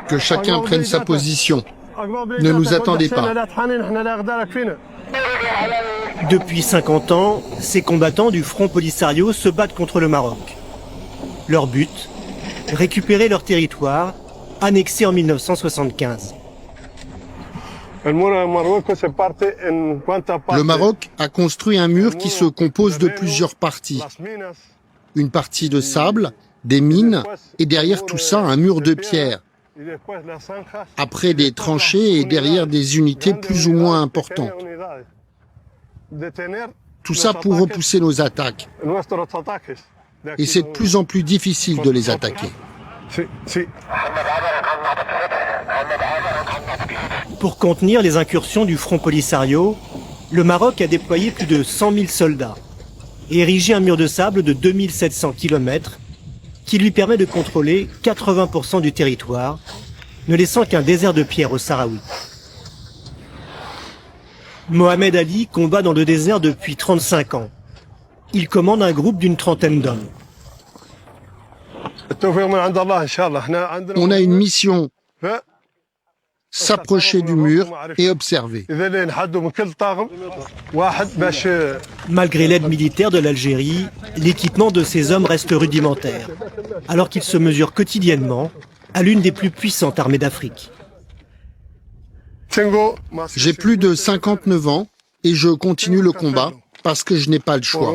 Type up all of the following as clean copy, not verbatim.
Que chacun prenne sa position. Ne nous attendez pas. Depuis 50 ans, ces combattants du Front Polisario se battent contre le Maroc. Leur but, récupérer leur territoire, annexé en 1975. Le Maroc a construit un mur qui se compose de plusieurs parties. Une partie de sable, des mines, et derrière tout ça, un mur de pierre. Après des tranchées et derrière des unités plus ou moins importantes. Tout ça pour repousser nos attaques. Et c'est de plus en plus difficile de les attaquer. Pour contenir les incursions du Front Polisario, le Maroc a déployé plus de 100 000 soldats et érigé un mur de sable de 2700 km qui lui permet de contrôler 80% du territoire, ne laissant qu'un désert de pierre aux Sahraouis. Mohamed Ali combat dans le désert depuis 35 ans. Il commande un groupe d'une trentaine d'hommes. On a une mission, s'approcher du mur et observer. Malgré l'aide militaire de l'Algérie, l'équipement de ces hommes reste rudimentaire, alors qu'ils se mesurent quotidiennement à l'une des plus puissantes armées d'Afrique. J'ai plus de 59 ans et je continue le combat parce que je n'ai pas le choix.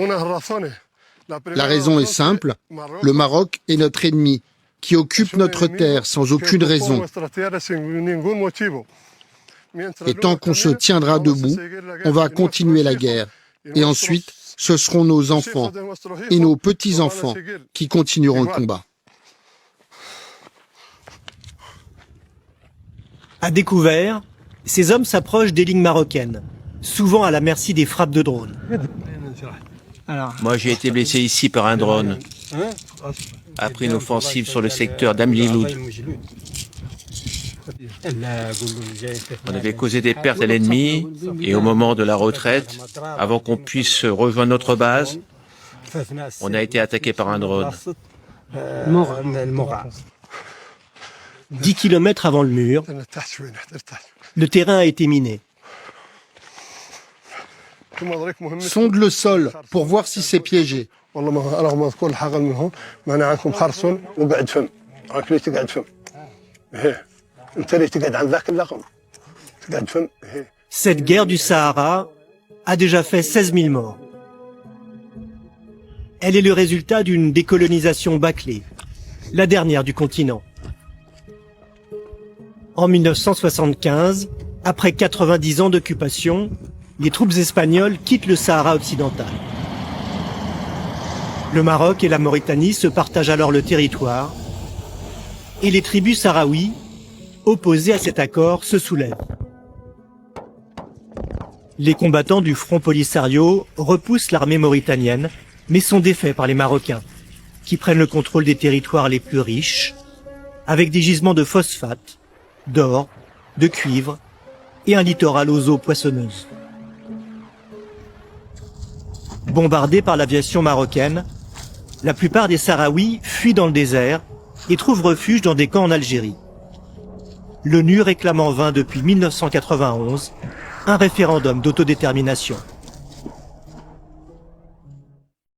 La raison est simple, le Maroc est notre ennemi, qui occupe notre terre sans aucune raison. Et tant qu'on se tiendra debout, on va continuer la guerre. Et ensuite, ce seront nos enfants et nos petits-enfants qui continueront le combat. À découvert, ces hommes s'approchent des lignes marocaines, souvent à la merci des frappes de drones. Moi, j'ai été blessé ici par un drone, après une offensive sur le secteur d'Amliloud. On avait causé des pertes à l'ennemi, et au moment de la retraite, avant qu'on puisse rejoindre notre base, on a été attaqué par un drone. 10 km avant le mur, le terrain a été miné. Sonde le sol pour voir si c'est piégé. Cette guerre du Sahara a déjà fait 16 000 morts. Elle est le résultat d'une décolonisation bâclée, la dernière du continent. En 1975, après 90 ans d'occupation, les troupes espagnoles quittent le Sahara occidental. Le Maroc et la Mauritanie se partagent alors le territoire et les tribus sahraouis, opposées à cet accord, se soulèvent. Les combattants du Front Polisario repoussent l'armée mauritanienne, mais sont défaits par les Marocains, qui prennent le contrôle des territoires les plus riches, avec des gisements de phosphate, d'or, de cuivre et un littoral aux eaux poissonneuses. Bombardés par l'aviation marocaine, la plupart des Sahraouis fuient dans le désert et trouvent refuge dans des camps en Algérie. L'ONU réclame en vain depuis 1991 un référendum d'autodétermination.